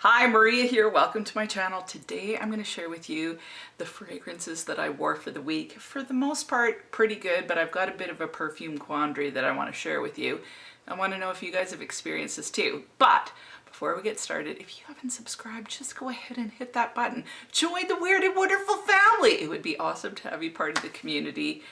Hi, Maria here. Welcome to my channel. Today I'm going to share with you the fragrances that I wore for the week. For the most part, pretty good, but I've got a bit of a perfume quandary that I want to share with you. I want to know if you guys have experienced this too. But before we get started, if you haven't subscribed, just go ahead and hit that button. Join the weird and wonderful family. It would be awesome to have you part of the community.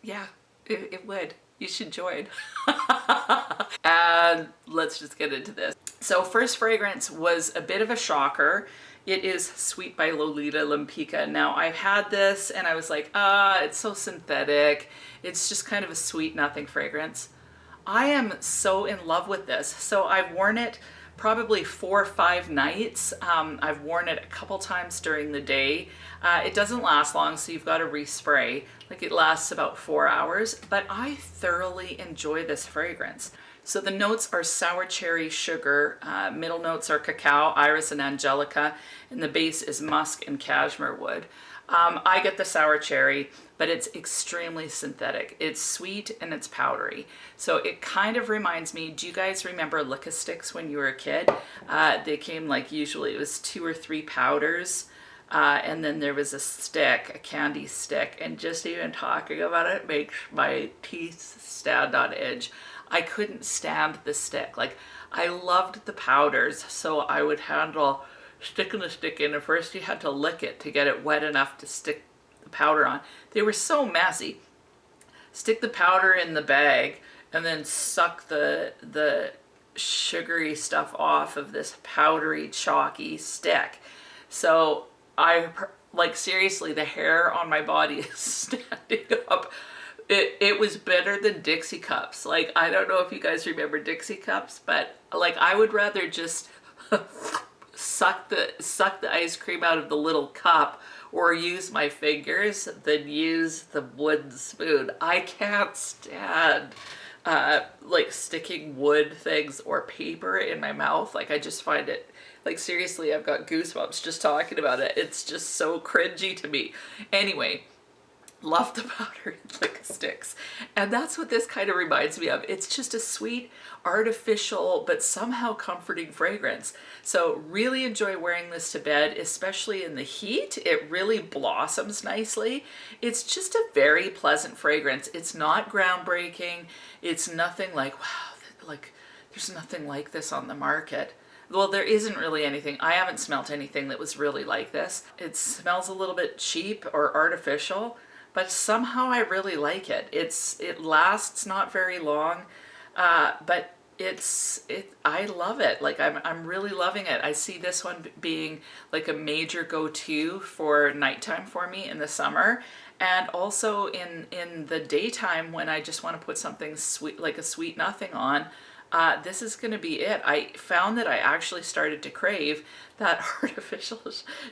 Yeah, it would. You should join. And let's just get into this. So first fragrance was a bit of a shocker. It is Sweet by Lolita Lempicka. Now I've had this and I was like, it's so synthetic. It's just kind of a sweet nothing fragrance. I am so in love with this. So I've worn it probably 4 or 5 nights. I've worn it a couple times during the day. It doesn't last long, so you've got to respray. Like it lasts about 4 hours, but I thoroughly enjoy this fragrance. So the notes are sour cherry, sugar, middle notes are cacao, iris, and angelica, and the base is musk and cashmere wood. I get the sour cherry, but it's extremely synthetic. It's sweet and it's powdery. So it kind of reminds me, do you guys remember Licka Sticks when you were a kid? They came like, usually it was 2 or 3 powders. And then there was a stick, a candy stick, and just even talking about it makes my teeth stand on edge. I couldn't stand the stick. Like, I loved the powders, so I would handle sticking the stick in, and first you had to lick it to get it wet enough to stick the powder on. They were so messy. Stick the powder in the bag, and then suck the sugary stuff off of this powdery, chalky stick. So like seriously, the hair on my body is standing up. It was better than Dixie cups. Like, I don't know if you guys remember Dixie cups, but like I would rather just suck the ice cream out of the little cup or use my fingers than use the wooden spoon. I can't stand like sticking wood things or paper in my mouth. Like, I just find it, like, seriously, I've got goosebumps just talking about it. It's just so cringy to me. Anyway, love the powder and Licka Sticks. And that's what this kind of reminds me of. It's just a sweet, artificial, but somehow comforting fragrance. So really enjoy wearing this to bed, especially in the heat. It really blossoms nicely. It's just a very pleasant fragrance. It's not groundbreaking. It's nothing like, wow, like there's nothing like this on the market. Well, there isn't really anything. I haven't smelt anything that was really like this. It smells a little bit cheap or artificial, but somehow I really like it. It lasts not very long, but I love it. Like, I'm really loving it. I see this one being like a major go-to for nighttime for me in the summer, and also in the daytime when I just want to put something sweet, like a sweet nothing on. This is going to be it. I found that I actually started to crave that artificial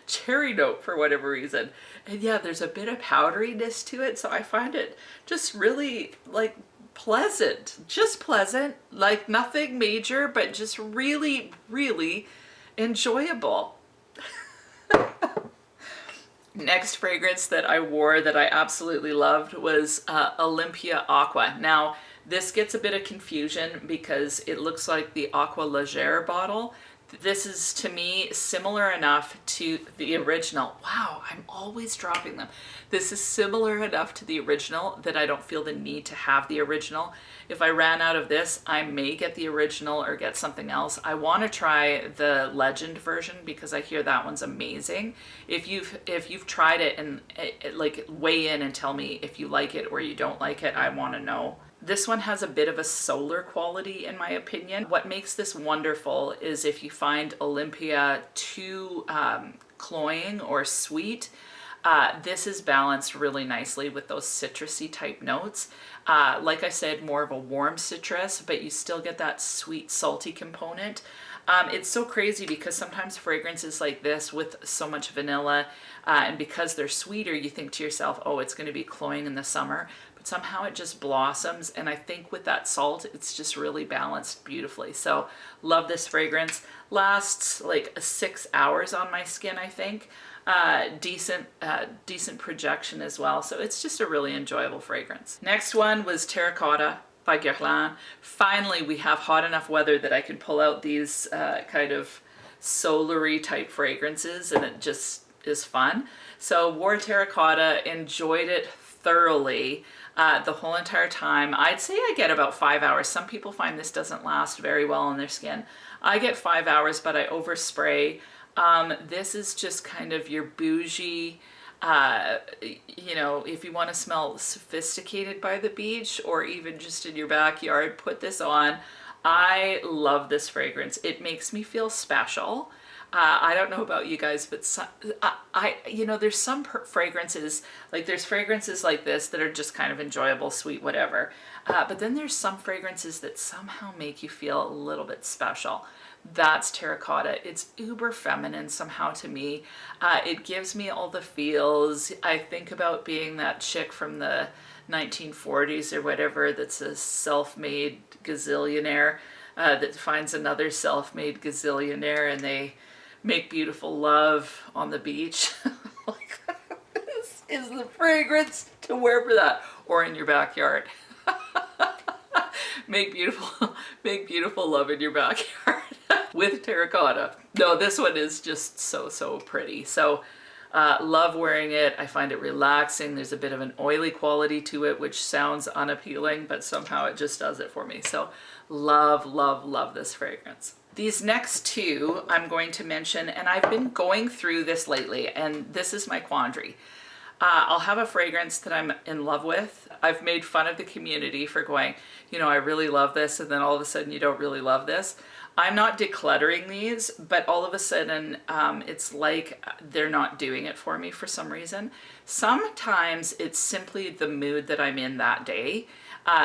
cherry note for whatever reason. And yeah, there's a bit of powderiness to it, so I find it just really like pleasant. Just pleasant, like nothing major, but just really, really enjoyable. Next fragrance that I wore that I absolutely loved was Olympia Aqua. Now, this gets a bit of confusion because it looks like the Aqua Légère bottle. This is, to me, similar enough to the original. Wow, I'm always dropping them. This is similar enough to the original that I don't feel the need to have the original. If I ran out of this, I may get the original or get something else. I want to try the Legend version because I hear that one's amazing. If you've tried it, and like, weigh in and tell me if you like it or you don't like it. I want to know. This one has a bit of a solar quality, in my opinion. What makes this wonderful is if you find Olympia too cloying or sweet, this is balanced really nicely with those citrusy type notes. Like I said, more of a warm citrus, but you still get that sweet, salty component. It's so crazy because sometimes fragrances like this with so much vanilla, and because they're sweeter, you think to yourself, oh, it's going to be cloying in the summer. But somehow it just blossoms, and I think with that salt, it's just really balanced beautifully. So love this fragrance. Lasts like 6 hours on my skin, I think. Decent projection as well. So it's just a really enjoyable fragrance. Next one was Terra Cotta by Guerlain. Finally, we have hot enough weather that I can pull out these kind of solary type fragrances, and it just is fun. So wore Terra Cotta, enjoyed it thoroughly the whole entire time. I'd say I get about 5 hours. Some people find this doesn't last very well on their skin. I get 5 hours, but I overspray. This is just kind of your bougie, you know, if you want to smell sophisticated by the beach or even just in your backyard, put this on. I love this fragrance. It makes me feel special. I don't know about you guys, but you know, there's some fragrances, like there's fragrances like this that are just kind of enjoyable, sweet, whatever. But then there's some fragrances that somehow make you feel a little bit special. That's Terra Cotta. It's uber feminine somehow to me. It gives me all the feels. I think about being that chick from the 1940s or whatever that's a self-made gazillionaire that finds another self-made gazillionaire and they make beautiful love on the beach. Like, this is the fragrance to wear for that, or in your backyard. Make beautiful love in your backyard with Terra Cotta. No, this one is just so pretty. So love wearing it. I find it relaxing. There's a bit of an oily quality to it, which sounds unappealing, but somehow it just does it for me. So love this fragrance. These next two I'm going to mention, and I've been going through this lately, and this is my quandary. I'll have a fragrance that I'm in love with. I've made fun of the community for going, you know, I really love this, and then all of a sudden you don't really love this. I'm not decluttering these, but all of a sudden it's like they're not doing it for me for some reason. Sometimes it's simply the mood that I'm in that day.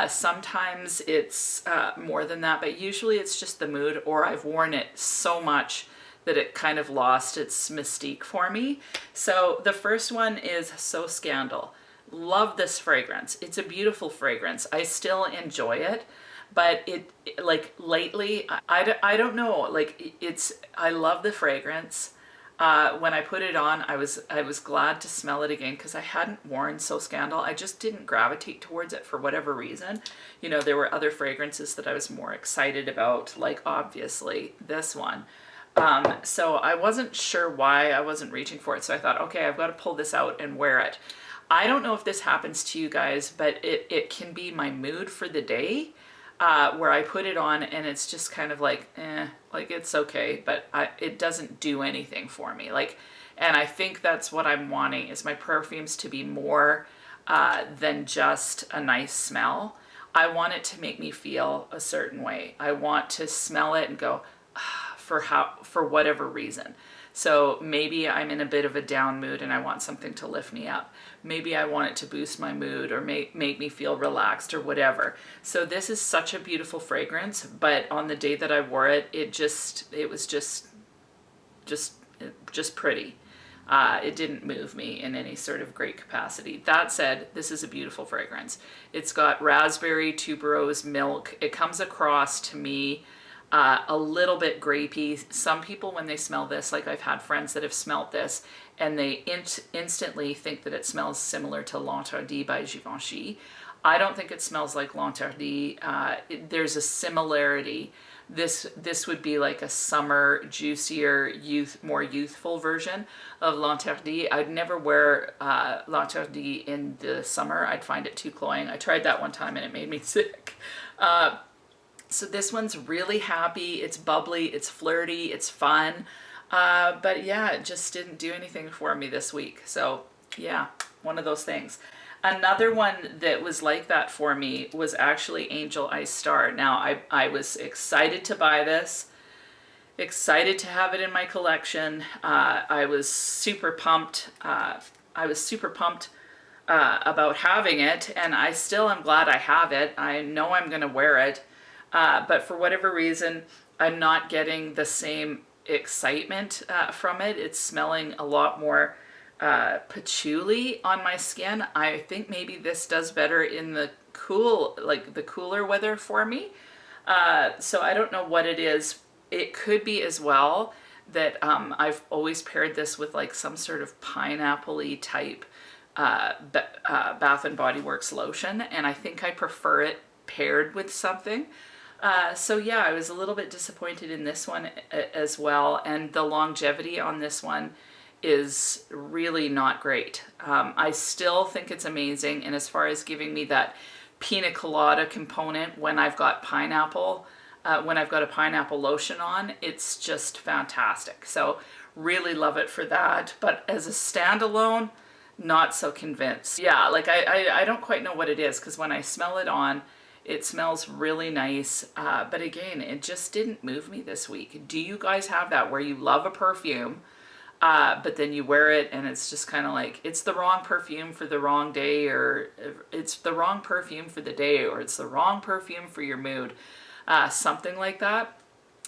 Sometimes it's more than that, but usually it's just the mood, or I've worn it so much that it kind of lost its mystique for me. So the first one is So Scandal. Love this fragrance. It's a beautiful fragrance. I still enjoy it, but it like lately, I don't know, like I love the fragrance. When I put it on, I was glad to smell it again because I hadn't worn So Scandal. I just didn't gravitate towards it for whatever reason. You know, there were other fragrances that I was more excited about, like obviously this one. So I wasn't sure why I wasn't reaching for it. So I thought, okay, I've got to pull this out and wear it. I don't know if this happens to you guys, but it can be my mood for the day. Where I put it on and it's just kind of like, like it's okay, but it doesn't do anything for me. Like, and I think that's what I'm wanting, is my perfumes to be more than just a nice smell. I want it to make me feel a certain way. I want to smell it and go, for whatever reason. So maybe I'm in a bit of a down mood and I want something to lift me up. Maybe I want it to boost my mood or make me feel relaxed or whatever. So this is such a beautiful fragrance, but on the day that I wore it, it was just pretty. It didn't move me in any sort of great capacity. That said, this is a beautiful fragrance. It's got raspberry, tuberose, milk. It comes across to me a little bit grapey. Some people, when they smell this, like I've had friends that have smelt this and they instantly think that it smells similar to L'Interdit by Givenchy. I don't think it smells like L'Interdit. There's a similarity. This would be like a summer, juicier, more youthful version of L'Interdit. I'd never wear L'Interdit in the summer. I'd find it too cloying. I tried that one time and it made me sick. So this one's really happy, it's bubbly, it's flirty, it's fun. But yeah, it just didn't do anything for me this week. So yeah, one of those things. Another one that was like that for me was actually Angel Ice Star. Now I was excited to buy this, excited to have it in my collection. I was super pumped. About having it, and I still am glad I have it. I know I'm gonna wear it. But for whatever reason, I'm not getting the same excitement from it. It's smelling a lot more patchouli on my skin. I think maybe this does better in the cooler weather for me. So I don't know what it is. It could be as well that I've always paired this with like some sort of pineapple-y type Bath and Body Works lotion, and I think I prefer it paired with something. So yeah, I was a little bit disappointed in this one as well, and the longevity on this one is really not great. I still think it's amazing, and as far as giving me that pina colada component when I've got pineapple, when I've got a pineapple lotion on, it's just fantastic. So really love it for that, but as a standalone, not so convinced. Yeah, like I don't quite know what it is, because when I smell it on, it smells really nice, but again, it just didn't move me this week. Do you guys have that where you love a perfume, but then you wear it and it's just kind of like, it's the wrong perfume for the wrong day, or it's the wrong perfume for the day, or it's the wrong perfume for your mood, something like that?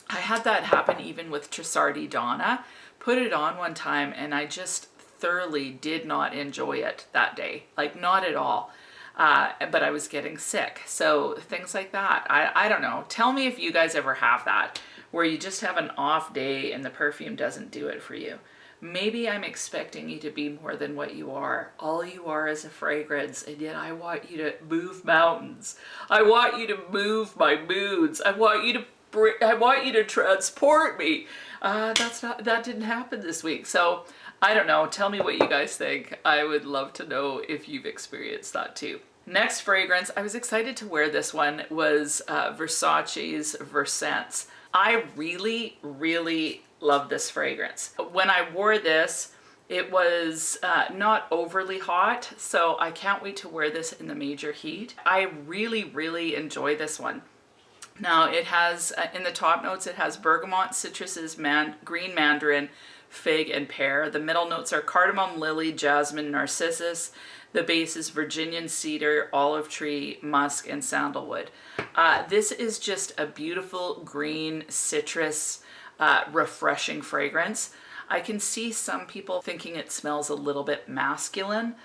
I had that happen even with Trussardi Donna. Put it on one time and I just thoroughly did not enjoy it that day, like not at all. But I was getting sick. So things like that. I don't know. Tell me if you guys ever have that, where you just have an off day and the perfume doesn't do it for you. Maybe I'm expecting you to be more than what you are. All you are is a fragrance, and yet I want you to move mountains. I want you to move my moods. I want you to transport me. That didn't happen this week. So I don't know. Tell me what you guys think. I would love to know if you've experienced that too. Next fragrance, I was excited to wear this one, was Versace's Versace. I really, really love this fragrance. When I wore this, it was not overly hot, so I can't wait to wear this in the major heat. I really, really enjoy this one. Now it has, in the top notes, it has bergamot, citruses, green mandarin, fig, and pear. The middle notes are cardamom, lily, jasmine, narcissus. The base is Virginian cedar, olive tree, musk, and sandalwood. This is just a beautiful green citrus, refreshing fragrance. I can see some people thinking it smells a little bit masculine,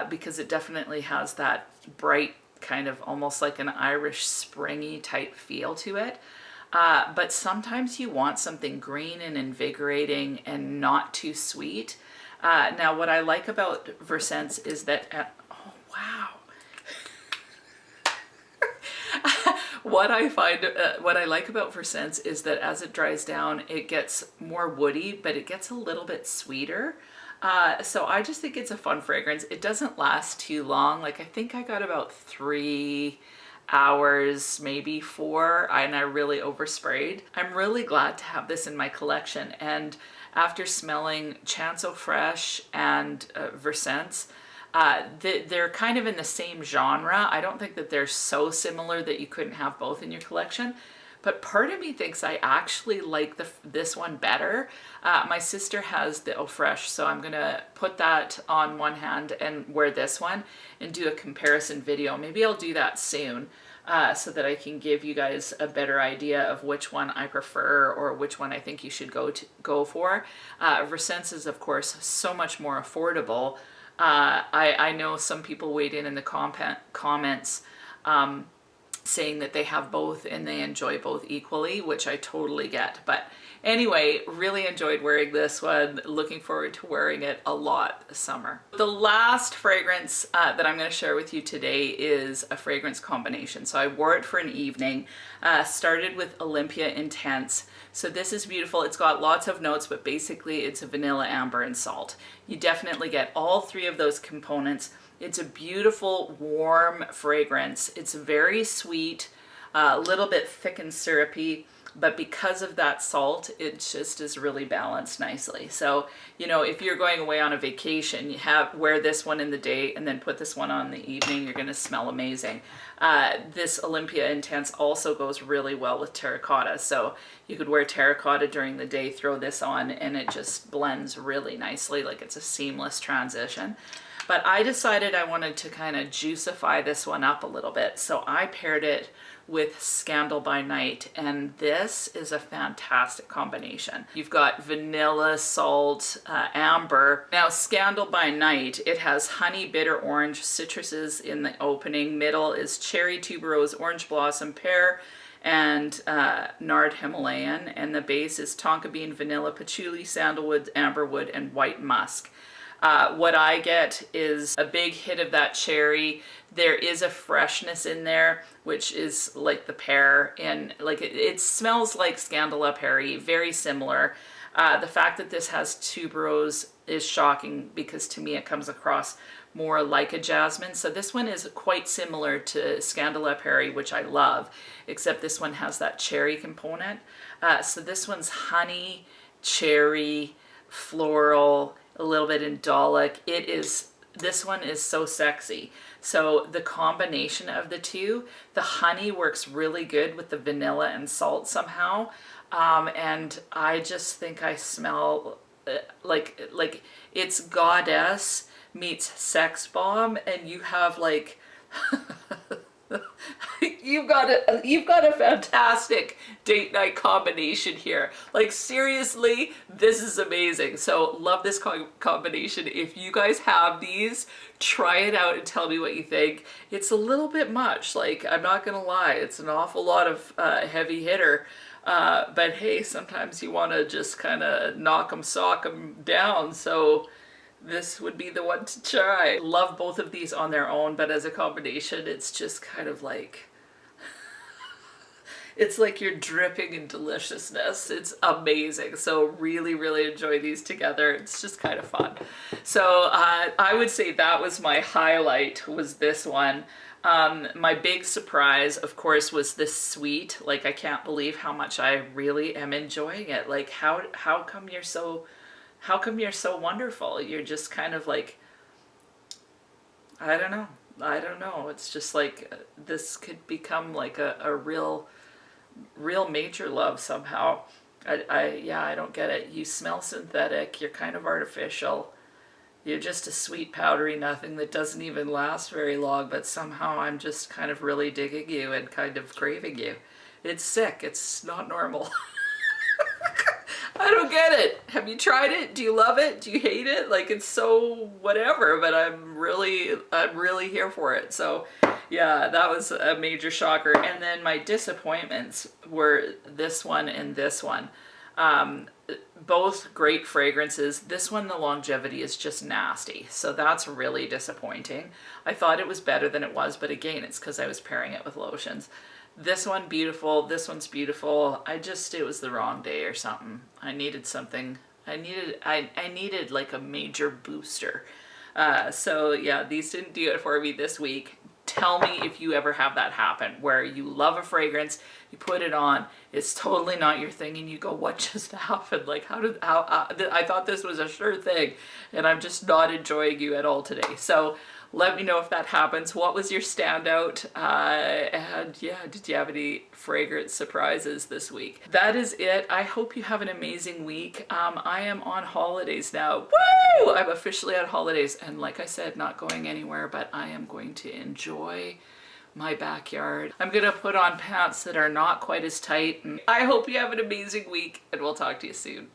because it definitely has that bright kind of almost like an Irish springy type feel to it. But sometimes you want something green and invigorating and not too sweet. Now what I like about Versace is that, oh wow. What I like about Versace is that as it dries down, it gets more woody, but it gets a little bit sweeter. So I just think it's a fun fragrance. It doesn't last too long. Like I think I got about 3 hours, maybe 4, and I really oversprayed. I'm really glad to have this in my collection. And after smelling Chanso Fresh and Versace, they're kind of in the same genre. I don't think that they're so similar that you couldn't have both in your collection. But part of me thinks I actually like this one better. My sister has the Eau Fraiche, so I'm gonna put that on one hand and wear this one and do a comparison video. Maybe I'll do that soon, so that I can give you guys a better idea of which one I prefer or which one I think you should go for. Versace is of course so much more affordable. I know some people weighed in the comments saying that they have both and they enjoy both equally, which I totally get. But anyway, really enjoyed wearing this one. Looking forward to wearing it a lot this summer. The last fragrance that I'm going to share with you today is a fragrance combination. So I wore it for an evening, started with Olympia Intense. So this is beautiful. It's got lots of notes, but basically it's a vanilla, amber, and salt. You definitely get all 3 of those components. It's a beautiful, warm fragrance. It's very sweet, a little bit thick and syrupy, but because of that salt, it just is really balanced nicely. So, you know, if you're going away on a vacation, you wear this one in the day and then put this one on in the evening, you're gonna smell amazing. This Olympia Intense also goes really well with Terra Cotta. So you could wear Terra Cotta during the day, throw this on, and it just blends really nicely, like it's a seamless transition. But I decided I wanted to kind of juicify this one up a little bit. So I paired it with Scandal by Night, and this is a fantastic combination. You've got vanilla, salt, amber. Now Scandal by Night, it has honey, bitter orange, citruses in the opening. Middle is cherry, tuberose, orange blossom, pear, and nard Himalayan. And the base is tonka bean, vanilla, patchouli, sandalwood, amberwood, and white musk. What I get is a big hit of that cherry. There is a freshness in there, which is like the pear, and like it smells like Scandala Perry, very similar. The fact that this has tuberose is shocking because to me it comes across more like a jasmine. So this one is quite similar to Scandala Perry, which I love, except this one has that cherry component. So this one's honey, cherry, floral, a little bit indolic. This one is so sexy. So the combination of the two, the honey works really good with the vanilla and salt somehow. And I just think I smell like it's goddess meets sex bomb, and you have like you've got a fantastic date night combination here. Like seriously, this is amazing. So love this combination. If you guys have these, try it out and tell me what you think. It's a little bit much, like I'm not gonna lie, it's an awful lot of heavy hitter. But hey, sometimes you want to just kind of sock them down. So this would be the one to try. Love both of these on their own, but as a combination, it's just kind of like, it's like you're dripping in deliciousness. It's amazing. So really, really enjoy these together. It's just kind of fun. So I would say that was my highlight, was this one. My big surprise, of course, was this sweet. Like, I can't believe how much I really am enjoying it. Like, how come you're so wonderful? You're just kind of like, I don't know. It's just like, this could become like a real major love somehow. I don't get it. You smell synthetic. You're kind of artificial. You're just a sweet powdery nothing that doesn't even last very long, but somehow I'm just kind of really digging you and kind of craving you. It's sick. It's not normal. I don't get it. Have you tried it? Do you love it? Do you hate it? Like, it's so whatever, but I'm really here for it. So yeah, that was a major shocker. And then my disappointments were this one and this one. Both great fragrances. This one, the longevity is just nasty. So that's really disappointing. I thought it was better than it was, but again, it's because I was pairing it with lotions. This one, beautiful. This one's beautiful. It was the wrong day or something. I needed something. I needed like a major booster. So yeah, these didn't do it for me this week. Tell me if you ever have that happen, where you love a fragrance, you put it on, it's totally not your thing, and you go, what just happened? Like, I thought this was a sure thing, and I'm just not enjoying you at all today. So let me know if that happens. What was your standout? And yeah, did you have any fragrance surprises this week? That is it. I hope you have an amazing week. I am on holidays now. Woo! I'm officially on holidays, and like I said, not going anywhere, but I am going to enjoy my backyard. I'm gonna put on pants that are not quite as tight. And I hope you have an amazing week, and we'll talk to you soon.